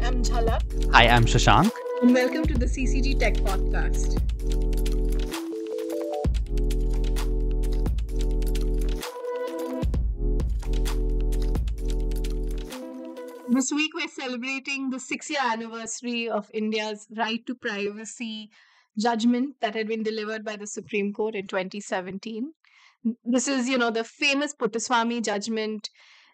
I'm Jhalak, Hi, I'm Shashank. and welcome to the CCG Tech Podcast. This week, we're celebrating the 6-year anniversary of India's right to privacy judgment that had been delivered by the Supreme Court in 2017. This is, the famous Puttaswamy judgment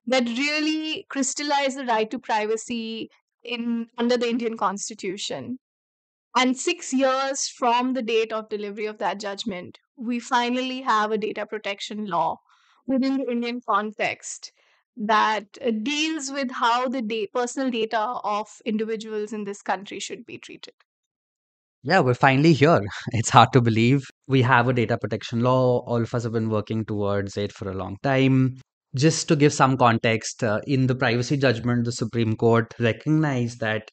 that really crystallized the right to privacy in under the Indian Constitution. And 6 years from the date of delivery of that judgment, we finally have a data protection law within the Indian context that deals with how the personal data of individuals in this country should be treated. Yeah, we're finally here. It's hard to believe. We have a data protection law. All of us have been working towards it for a long time. Just to give some context, in the privacy judgment, the Supreme Court recognized that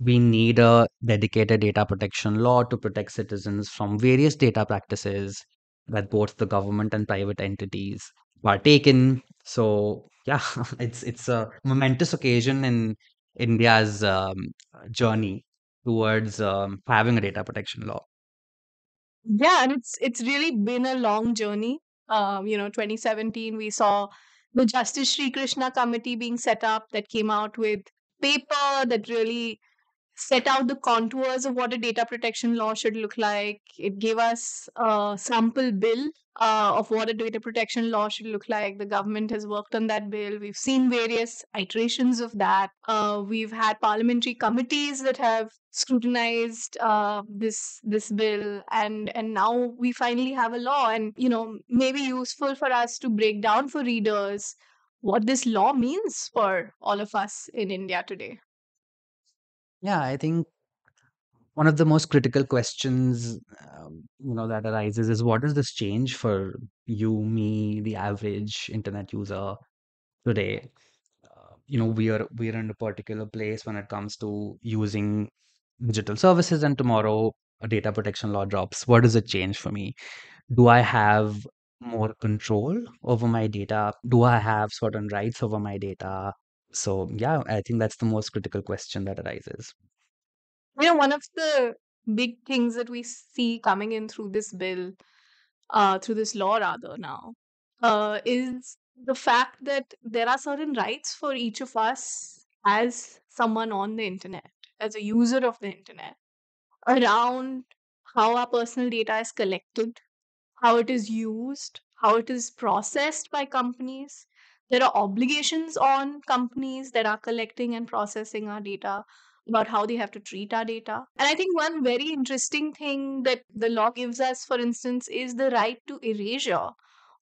we need a dedicated data protection law to protect citizens from various data practices that both the government and private entities partake in. So, yeah, it's a momentous occasion in India's journey towards having a data protection law. Yeah, and it's really been a long journey. 2017 we saw the Justice Sri Krishna committee being set up that came out with paper that really set out the contours of what a data protection law should look like. It gave us a sample bill of what a data protection law should look like. The government has worked on that bill. We've seen various iterations of that. We've had parliamentary committees that have scrutinized this bill, and now we finally have a law. And maybe useful for us to break down for readers what this law means for all of us in India today. Yeah, I think one of the most critical questions that arises is what does this change for you, me, the average internet user today? We are in a particular place when it comes to using digital services, and tomorrow a data protection law drops. What does it change for me? Do I have more control over my data? Do I have certain rights over my data? So yeah, I think that's the most critical question that arises. One of the big things that we see coming in through this bill, through this law rather now, is the fact that there are certain rights for each of us as someone on the internet, as a user of the internet, around how our personal data is collected, how it is used, how it is processed by companies. There are obligations on companies that are collecting and processing our data about how they have to treat our data. And I think one very interesting thing that the law gives us, for instance, is the right to erasure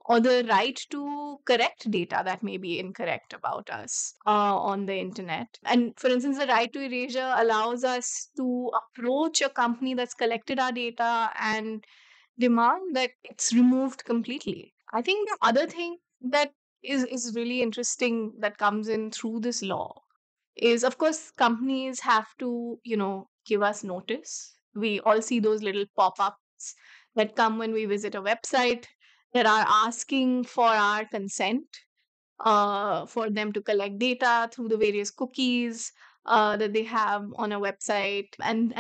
or the right to correct data that may be incorrect about us on the internet. And for instance, the right to erasure allows us to approach a company that's collected our data and demand that it's removed completely. I think the other thing that is really interesting that comes in through this law is, of course, companies have to, give us notice. We all see those little pop-ups that come when we visit a website that are asking for our consent, for them to collect data through the various cookies that they have on a website. And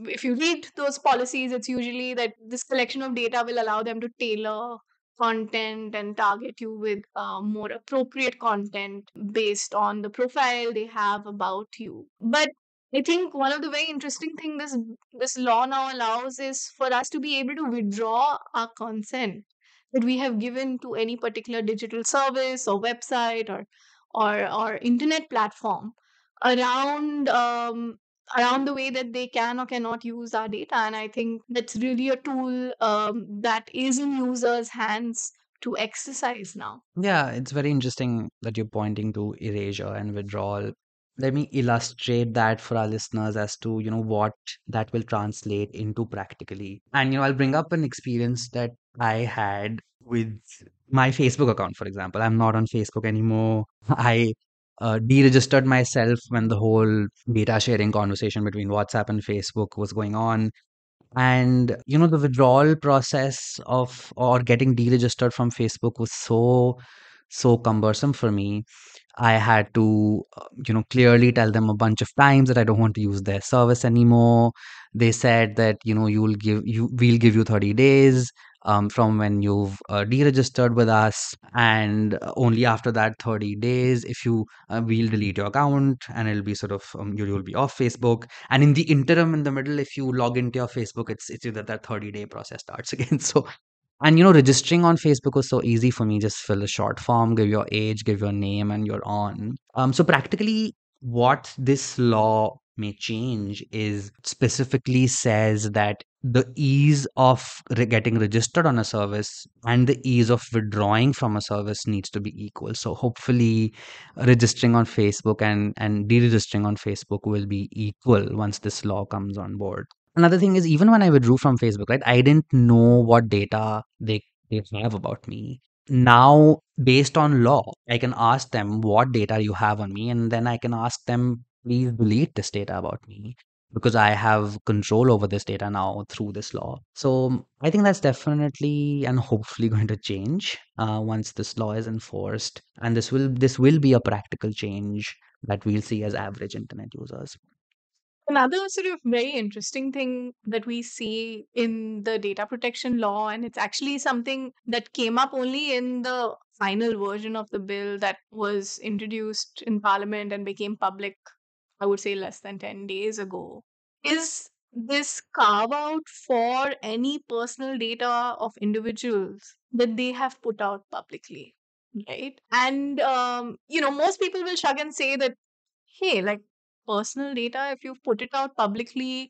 if you read those policies, it's usually that this collection of data will allow them to tailor content and target you with more appropriate content based on the profile they have about you. But I think one of the very interesting thing this law now allows is for us to be able to withdraw our consent that we have given to any particular digital service or website or internet platform around around the way that they can or cannot use our data. And I think that's really a tool that is in users' hands to exercise now. Yeah, it's very interesting that you're pointing to erasure and withdrawal. Let me illustrate that for our listeners as to, what that will translate into practically. And, I'll bring up an experience that I had with my Facebook account, for example. I'm not on Facebook anymore. I deregistered myself when the whole data sharing conversation between WhatsApp and Facebook was going on. And, the withdrawal process of or getting deregistered from Facebook was so so cumbersome for me. I had to, clearly tell them a bunch of times that I don't want to use their service anymore. They said that, we'll give you 30 days from when you've deregistered with us, and only after that 30 days, if you, we'll delete your account, and it'll be sort of, you'll be off Facebook. And in the interim, in the middle, if you log into your Facebook, it's either that 30-day process starts again. So, and registering on Facebook was so easy for me. Just fill a short form, give your age, give your name, and you're on. So practically, what this law may change is specifically says that the ease of getting registered on a service and the ease of withdrawing from a service needs to be equal. So hopefully, registering on Facebook and deregistering on Facebook will be equal once this law comes on board. Another thing is, even when I withdrew from Facebook, right, I didn't know what data they have about me. Now, based on law, I can ask them what data you have on me, and then I can ask them, please delete this data about me, because I have control over this data now through this law. So I think that's definitely and hopefully going to change once this law is enforced, and this will be a practical change that we'll see as average internet users. Another sort of very interesting thing that we see in the data protection law, and it's actually something that came up only in the final version of the bill that was introduced in Parliament and became public, I would say, less than 10 days ago, is this carve out for any personal data of individuals that they have put out publicly, right? And, most people will shrug and say that, hey, like personal data, if you've put it out publicly,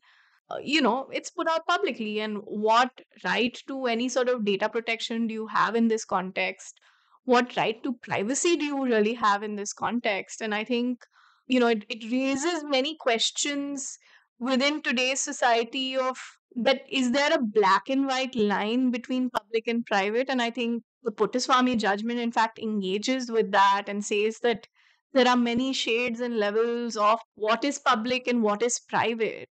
it's put out publicly. And what right to any sort of data protection do you have in this context? What right to privacy do you really have in this context? And I think, it raises many questions within today's society of that is there a black and white line between public and private? And I think the Puttaswamy judgment, in fact, engages with that and says that there are many shades and levels of what is public and what is private.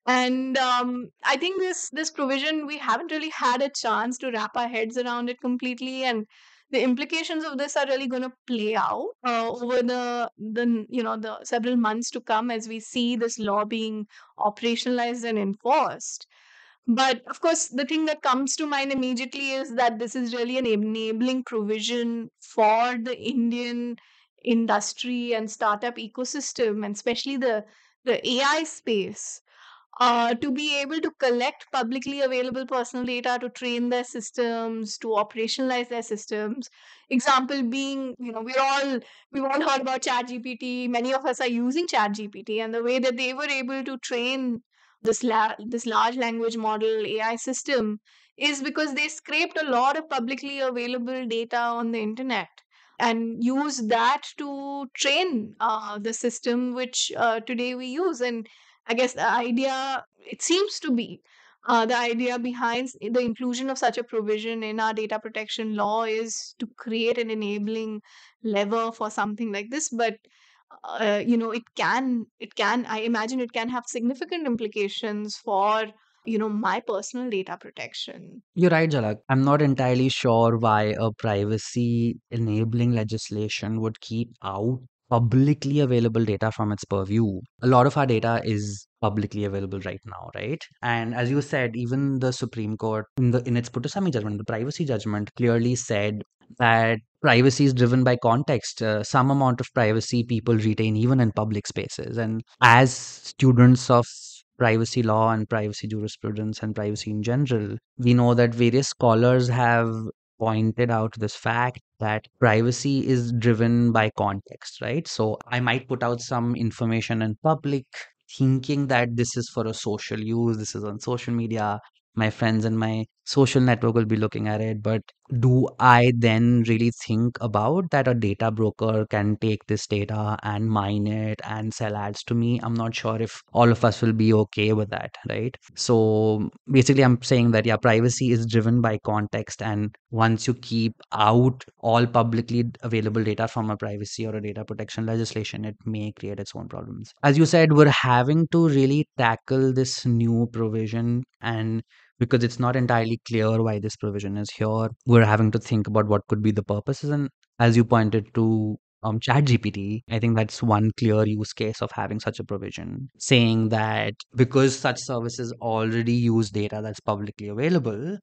And I think this provision, we haven't really had a chance to wrap our heads around it completely, and the implications of this are really going to play out over the several months to come as we see this law being operationalized and enforced. But of course, the thing that comes to mind immediately is that this is really an enabling provision for the Indian industry and startup ecosystem, and especially the AI space, to be able to collect publicly available personal data to train their systems, to operationalize their systems. Example being, we've all heard about ChatGPT. Many of us are using ChatGPT, and the way that they were able to train this large language model AI system is because they scraped a lot of publicly available data on the internet and use that to train the system which today we use. And I guess the idea, it seems to be, the idea behind the inclusion of such a provision in our data protection law is to create an enabling lever for something like this. But I imagine it can have significant implications for my personal data protection. You're right, Jhalak. I'm not entirely sure why a privacy enabling legislation would keep out publicly available data from its purview. A lot of our data is publicly available right now, right? And as you said, even the Supreme Court in its Puttaswamy judgment, the privacy judgment clearly said that privacy is driven by context. Some amount of privacy people retain even in public spaces. And as students of privacy law and privacy jurisprudence and privacy in general, we know that various scholars have pointed out this fact that privacy is driven by context, right? So I might put out some information in public thinking that this is for a social use, this is on social media, my friends and my social network will be looking at it. But do I then really think about that a data broker can take this data and mine it and sell ads to me? I'm not sure if all of us will be okay with that, right? So basically, I'm saying that, yeah, privacy is driven by context. And once you keep out all publicly available data from a privacy or a data protection legislation, it may create its own problems. As you said, we're having to really tackle this new provision, and because it's not entirely clear why this provision is here, we're having to think about what could be the purposes. And as you pointed to ChatGPT, I think that's one clear use case of having such a provision, saying that because such services already use data that's publicly available,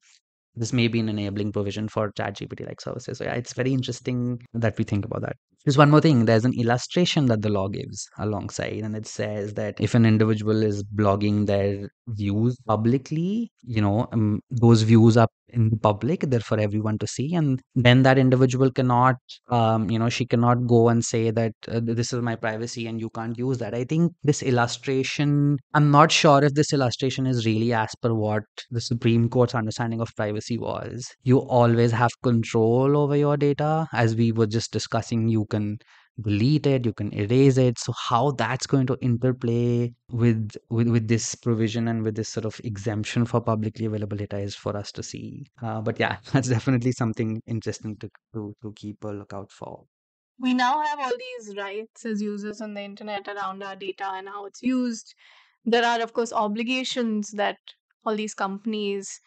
this may be an enabling provision for ChatGPT like services. So yeah, it's very interesting that we think about that. There's one more thing. There's an illustration that the law gives alongside, and it says that if an individual is blogging their views publicly, those views are in the public, they're for everyone to see, and then that individual cannot, she cannot go and say that this is my privacy and you can't use that. I think this illustration, I'm not sure if this illustration is really as per what the Supreme Court's understanding of privacy was. You always have control over your data. As we were just discussing, you can delete it, you can erase it. So how that's going to interplay with this provision and with this sort of exemption for publicly available data is for us to see. But yeah, that's definitely something interesting to keep a lookout for. We now have all these rights as users on the internet around our data and how it's used. There are, of course, obligations that all these companies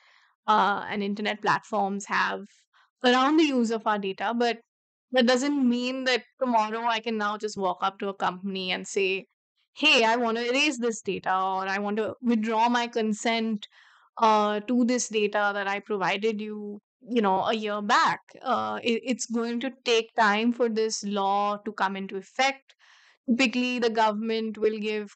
and internet platforms have around the use of our data, but that doesn't mean that tomorrow I can now just walk up to a company and say, hey, I want to erase this data, or I want to withdraw my consent to this data that I provided you, a year back. It's going to take time for this law to come into effect. Typically, the government will give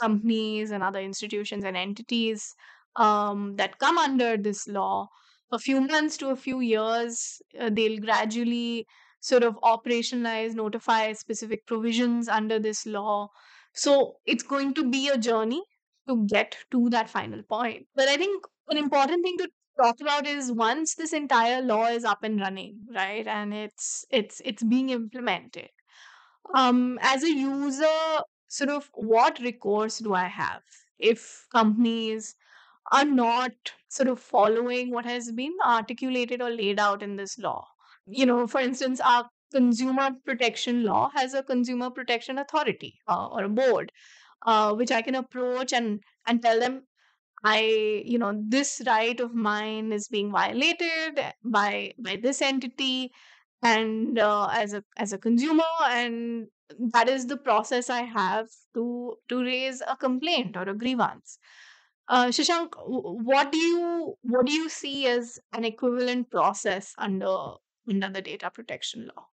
companies and other institutions and entities that come under this law a few months to a few years. They'll gradually sort of operationalize, notify specific provisions under this law. So it's going to be a journey to get to that final point. But I think an important thing to talk about is once this entire law is up and running, right, and it's being implemented, as a user, sort of what recourse do I have if companies are not sort of following what has been articulated or laid out in this law? For instance, our consumer protection law has a consumer protection authority, or a board, which I can approach and tell them, this right of mine is being violated by this entity, and as a consumer, and that is the process I have to raise a complaint or a grievance. Shashank, what do you see as an equivalent process under the data protection law?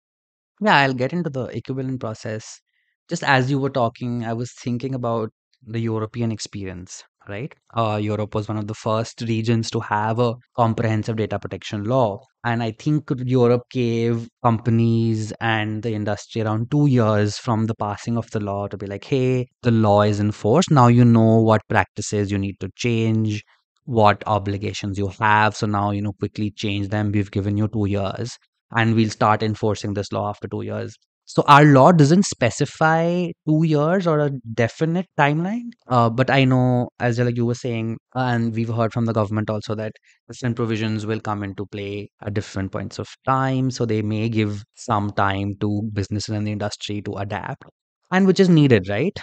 Yeah, I'll get into the equivalent process. Just as you were talking, I was thinking about the European experience, right? Europe was one of the first regions to have a comprehensive data protection law. And I think Europe gave companies and the industry around 2 years from the passing of the law to be like, hey, the law is enforced. Now you know what practices you need to change, what obligations you have. So now, quickly change them. We've given you 2 years and we'll start enforcing this law after 2 years. So our law doesn't specify 2 years or a definite timeline. But I know, as like you were saying, and we've heard from the government also that different provisions will come into play at different points of time. So they may give some time to businesses and the industry to adapt. And which is needed, right?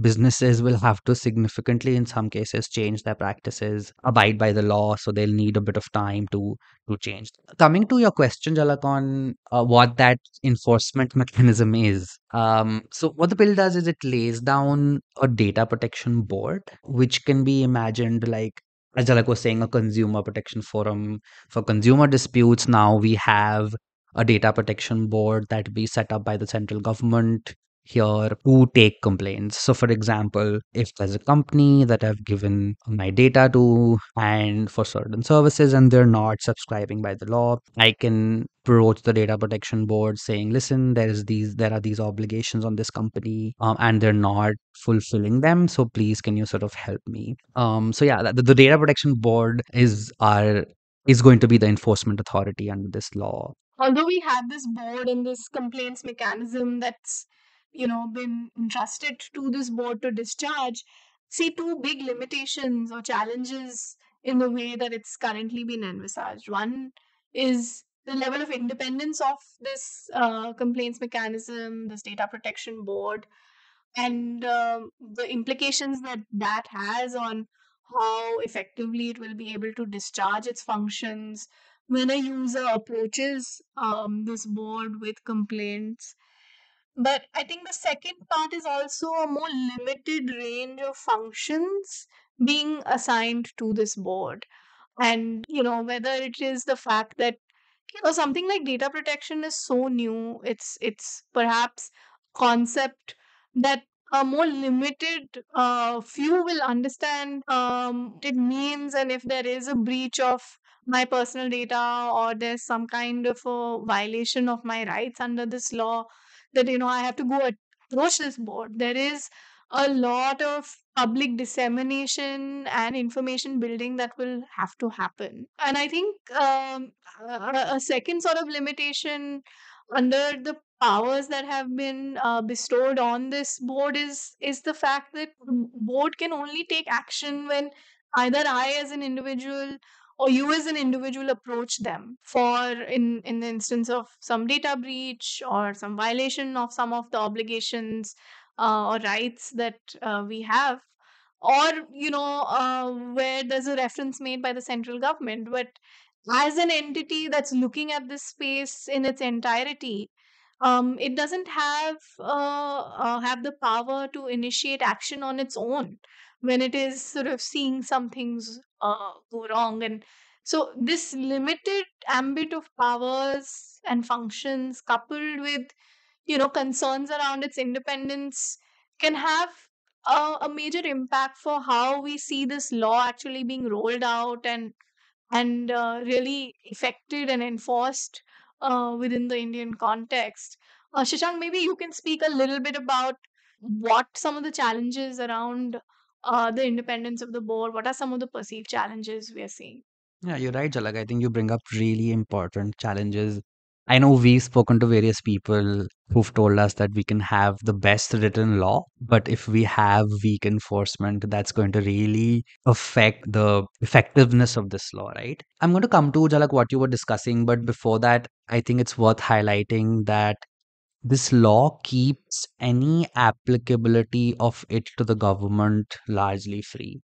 Businesses will have to significantly, in some cases, change their practices, abide by the law. So they'll need a bit of time to change. Coming to your question, Jalak, on what that enforcement mechanism is. So what the bill does is it lays down a data protection board, which can be imagined like, as Jalak was saying, a consumer protection forum for consumer disputes. Now we have a data protection board that be set up by the central government here to take complaints. So, for example, if there's a company that I've given my data to and for certain services and they're not subscribing by the law, I can approach the data protection board saying, listen, there are these obligations on this company, and they're not fulfilling them. So please, can you sort of help me? So yeah, the data protection board is going to be the enforcement authority under this law. Although we have this board and this complaints mechanism that's been entrusted to this board to discharge, see two big limitations or challenges in the way that it's currently been envisaged. One is the level of independence of this complaints mechanism, this data protection board, and the implications that that has on how effectively it will be able to discharge its functions, when a user approaches this board with complaints. But I think the second part is also a more limited range of functions being assigned to this board. And, whether it is the fact that, something like data protection is so new, it's perhaps concept that a more limited few will understand it means, and if there is a breach of my personal data, or there's some kind of a violation of my rights under this law, that I have to go approach this board. There is a lot of public dissemination and information building that will have to happen. And I think a second sort of limitation under the powers that have been bestowed on this board is the fact that the board can only take action when either I as an individual or you as an individual approach them for, in the instance of some data breach or some violation of some of the obligations or rights that we have, or where there's a reference made by the central government. But as an entity that's looking at this space in its entirety, it doesn't have the power to initiate action on its own when it is sort of seeing some things go wrong. And so this limited ambit of powers and functions, coupled with concerns around its independence, can have a major impact for how we see this law actually being rolled out and really effected and enforced within the Indian context. Shashank, maybe you can speak a little bit about what some of the challenges around the independence of the board. What are some of the perceived challenges we are seeing? Yeah, you're right, Jalak. I think you bring up really important challenges. I know we've spoken to various people who've told us that we can have the best written law, but if we have weak enforcement, that's going to really affect the effectiveness of this law, right? I'm going to come to, Jalak, what you were discussing, but before that, I think it's worth highlighting that this law keeps any applicability of it to the government largely free,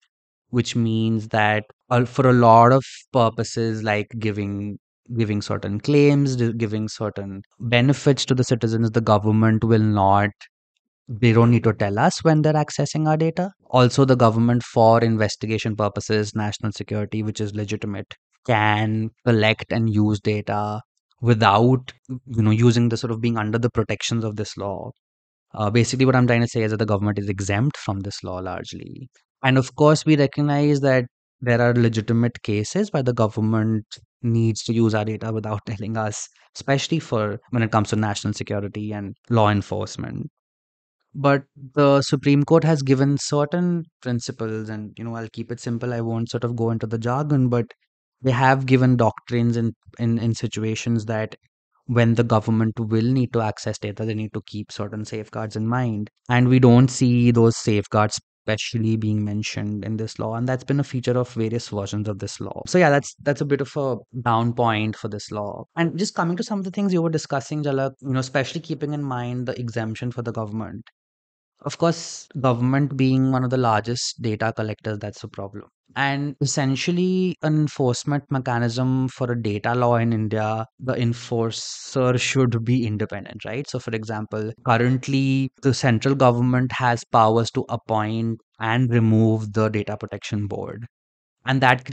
which means that for a lot of purposes like giving certain claims, giving certain benefits to the citizens, the government will not, they don't need to tell us when they're accessing our data. Also, the government, for investigation purposes, national security, which is legitimate, can collect and use data without using the sort of being under the protections of this law. Basically, what I'm trying to say is that the government is exempt from this law largely. And of course, we recognize that there are legitimate cases where the government needs to use our data without telling us, especially for when it comes to national security and law enforcement. But the Supreme Court has given certain principles, and I'll keep it simple. I won't sort of go into the jargon, but they have given doctrines in situations that when the government will need to access data, they need to keep certain safeguards in mind. And we don't see those safeguards specially being mentioned in this law. And that's been a feature of various versions of this law. So yeah, that's a bit of a down point for this law. And just coming to some of the things you were discussing, Jalak, especially keeping in mind the exemption for the government. Of course, government being one of the largest data collectors, that's a problem. And essentially, an enforcement mechanism for a data law in India, the enforcer should be independent, right? So, for example, currently the central government has powers to appoint and remove the data protection board, and that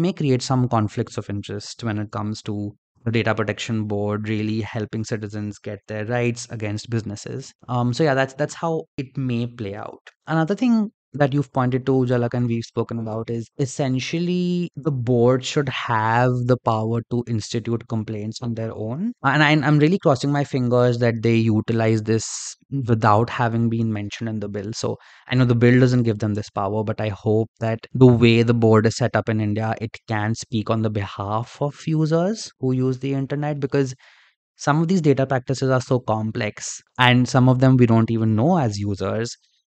may create some conflicts of interest when it comes to the data protection board really helping citizens get their rights against businesses. So yeah, that's how it may play out. Another thing that you've pointed to, Jalak, and we've spoken about is essentially the board should have the power to institute complaints on their own. And I'm really crossing my fingers that they utilize this without having been mentioned in the bill. So I know the bill doesn't give them this power, but I hope that the way the board is set up in India, it can speak on the behalf of users who use the internet, because some of these data practices are so complex and some of them we don't even know as users.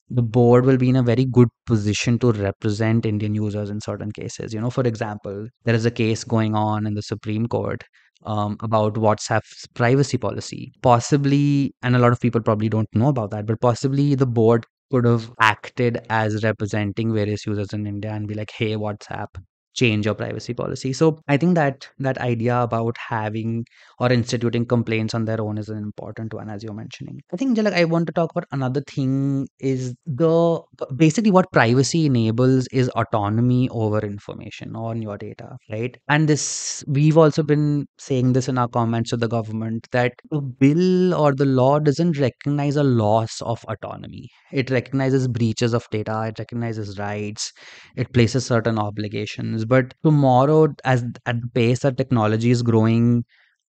The board will be in a very good position to represent Indian users in certain cases. For example, there is a case going on in the Supreme Court about WhatsApp's privacy policy. Possibly, and a lot of people probably don't know about that, but possibly the board could have acted as representing various users in India and be like, hey, WhatsApp, change your privacy policy. So I think that that idea about having or instituting complaints on their own is an important one, as you're mentioning. I think, Jalak, I want to talk about another thing is the basically what privacy enables is autonomy over information on your data, right? And this, we've also been saying this in our comments to the government, that the bill or the law doesn't recognize a loss of autonomy. It recognizes breaches of data, it recognizes rights, it places certain obligations. But tomorrow, as at the pace that technology is growing,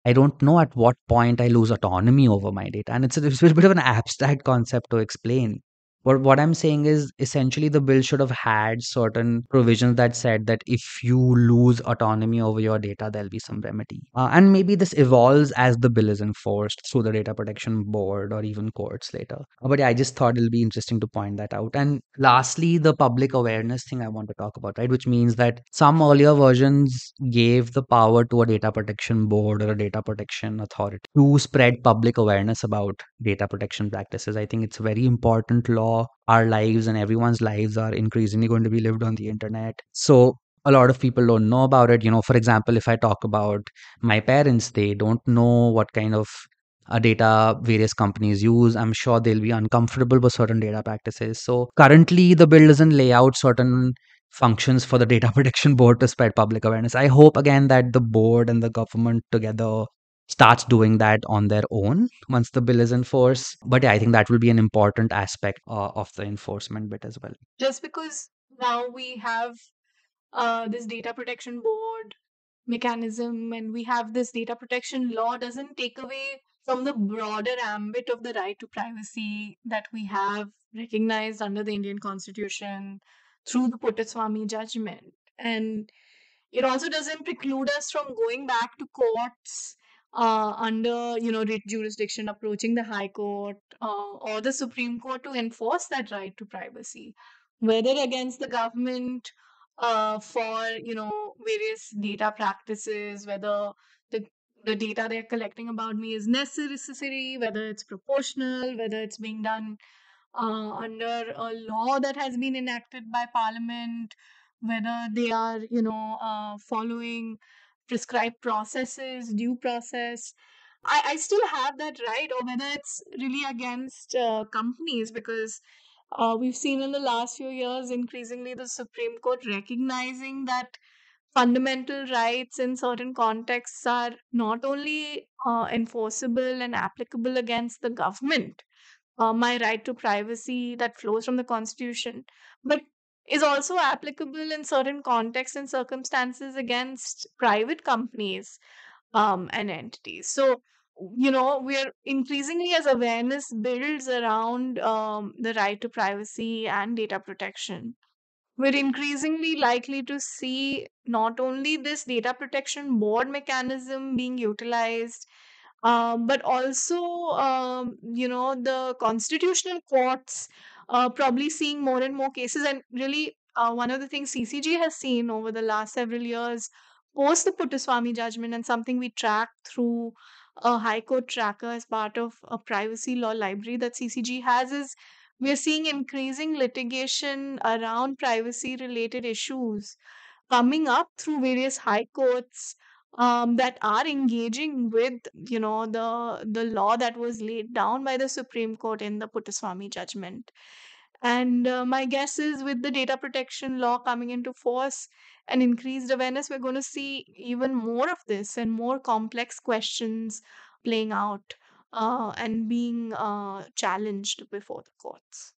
I don't know at what point I lose autonomy over my data. And it's a bit of an abstract concept to explain. But what I'm saying is essentially the bill should have had certain provisions that said that if you lose autonomy over your data, there'll be some remedy. And maybe this evolves as the bill is enforced through the Data Protection Board or even courts later. But yeah, I just thought it'll be interesting to point that out. And lastly, the public awareness thing I want to talk about, right? Which means that some earlier versions gave the power to a data protection board or a data protection authority to spread public awareness about data protection practices. I think it's a very important law. Our lives and everyone's lives are increasingly going to be lived on the internet. So a lot of people don't know about it. For example, if I talk about my parents, they don't know what kind of data various companies use. I'm sure they'll be uncomfortable with certain data practices. So currently, the bill doesn't lay out certain functions for the data protection board to spread public awareness. I hope again that the board and the government together starts doing that on their own once the bill is in force. But yeah, I think that will be an important aspect of the enforcement bit as well. Just because now we have this data protection board mechanism and we have this data protection law doesn't take away from the broader ambit of the right to privacy that we have recognized under the Indian Constitution through the Puttaswamy judgment. And it also doesn't preclude us from going back to courts under, writ jurisdiction, approaching the High Court or the Supreme Court to enforce that right to privacy, whether against the government for, various data practices, whether the the data they're collecting about me is necessary, whether it's proportional, whether it's being done under a law that has been enacted by Parliament, whether they are, following prescribed processes, due process. I still have that right, or whether it's really against companies, because we've seen in the last few years increasingly the Supreme Court recognizing that fundamental rights in certain contexts are not only enforceable and applicable against the government, my right to privacy that flows from the Constitution, but is also applicable in certain contexts and circumstances against private companies and entities. So, we're increasingly, as awareness builds around the right to privacy and data protection, we're increasingly likely to see not only this data protection board mechanism being utilized, but also, the constitutional courts probably seeing more and more cases. And really, one of the things CCG has seen over the last several years, post the Puttaswamy judgment, and something we track through a High Court tracker as part of a privacy law library that CCG has, is we're seeing increasing litigation around privacy related issues coming up through various high courts that are engaging with, the law that was laid down by the Supreme Court in the Puttaswamy judgment. And my guess is, with the data protection law coming into force and increased awareness, we're going to see even more of this and more complex questions playing out and being challenged before the courts.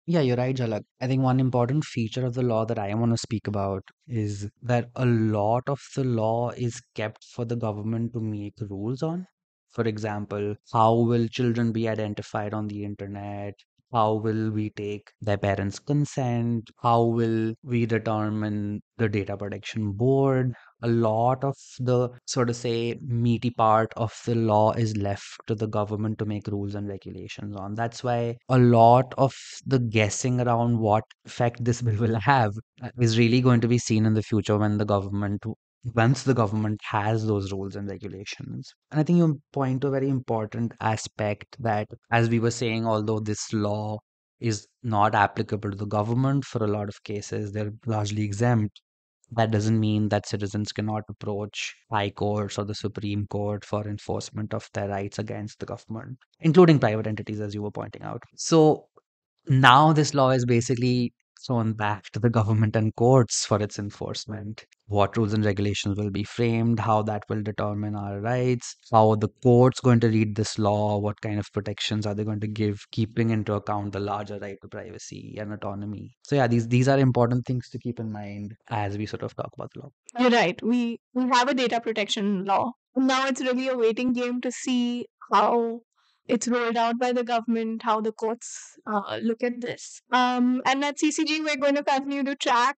Yeah, you're right, Jhalak. I think one important feature of the law that I want to speak about is that a lot of the law is kept for the government to make rules on. For example, how will children be identified on the internet? How will we take their parents' consent? How will we determine the data protection board? A lot of the sort of say meaty part of the law is left to the government to make rules and regulations on. That's why a lot of the guessing around what effect this bill will have is really going to be seen in the future when the government once the government has those rules and regulations. And I think you point to a very important aspect that, as we were saying, although this law is not applicable to the government for a lot of cases, they're largely exempt. That doesn't mean that citizens cannot approach high courts or the Supreme Court for enforcement of their rights against the government, including private entities, as you were pointing out. So now this law is basically thrown back to the government and courts for its enforcement. What rules and regulations will be framed, how that will determine our rights, how the courts going to read this law, what kind of protections are they going to give, keeping into account the larger right to privacy and autonomy. So yeah, these are important things to keep in mind as we sort of talk about the law. You're right. We have a data protection law. Now it's really a waiting game to see how it's rolled out by the government, how the courts look at this. And at CCG, we're going to continue to track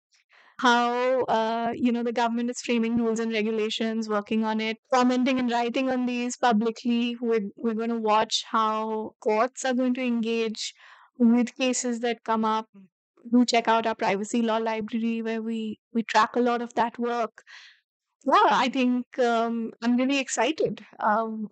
how the government is framing rules and regulations, working on it, commenting and writing on these publicly. We're going to watch how courts are going to engage with cases that come up. Do check out our privacy law library where we track a lot of that work. Yeah, I think I'm really excited.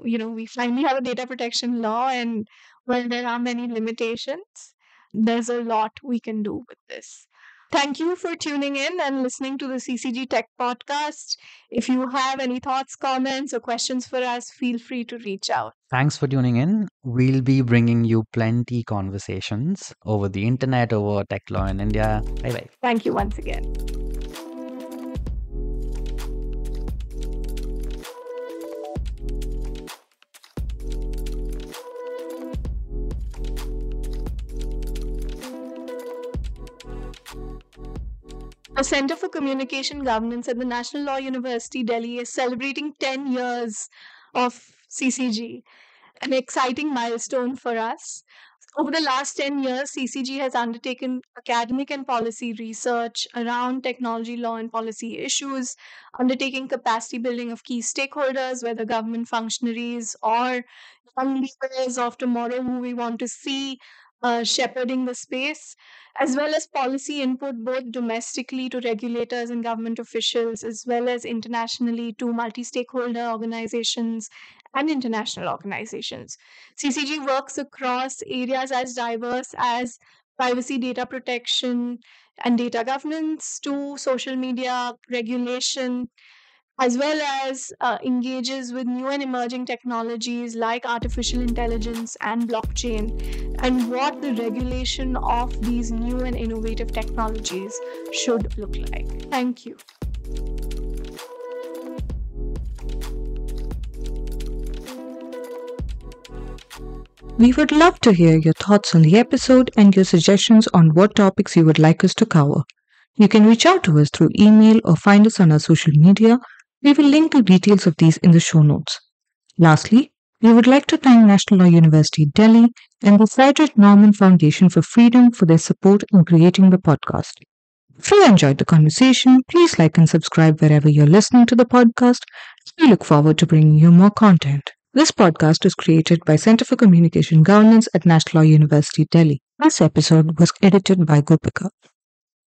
We finally have a data protection law, and while there are many limitations, there's a lot we can do with this. Thank you for tuning in and listening to the CCG Tech Podcast. If you have any thoughts, comments, or questions for us, feel free to reach out. Thanks for tuning in. We'll be bringing you plenty conversations over the internet, over tech law in India. Bye bye. Thank you once again. The Center for Communication Governance at the National Law University, Delhi, is celebrating 10 years of CCG, an exciting milestone for us. Over the last 10 years, CCG has undertaken academic and policy research around technology law and policy issues, undertaking capacity building of key stakeholders, whether government functionaries or young leaders of tomorrow who we want to see shepherding the space, as well as policy input both domestically to regulators and government officials, as well as internationally to multi stakeholder organizations and international organizations. CCG works across areas as diverse as privacy, data protection, and data governance to social media regulation, as well as engages with new and emerging technologies like artificial intelligence and blockchain, and what the regulation of these new and innovative technologies should look like. Thank you. We would love to hear your thoughts on the episode and your suggestions on what topics you would like us to cover. You can reach out to us through email or find us on our social media. We will link the details of these in the show notes. Lastly, we would like to thank National Law University Delhi and the Friedrich Naumann Foundation for Freedom for their support in creating the podcast. If you enjoyed the conversation, please like and subscribe wherever you're listening to the podcast. We look forward to bringing you more content. This podcast is created by Center for Communication Governance at National Law University Delhi. This episode was edited by Gopika.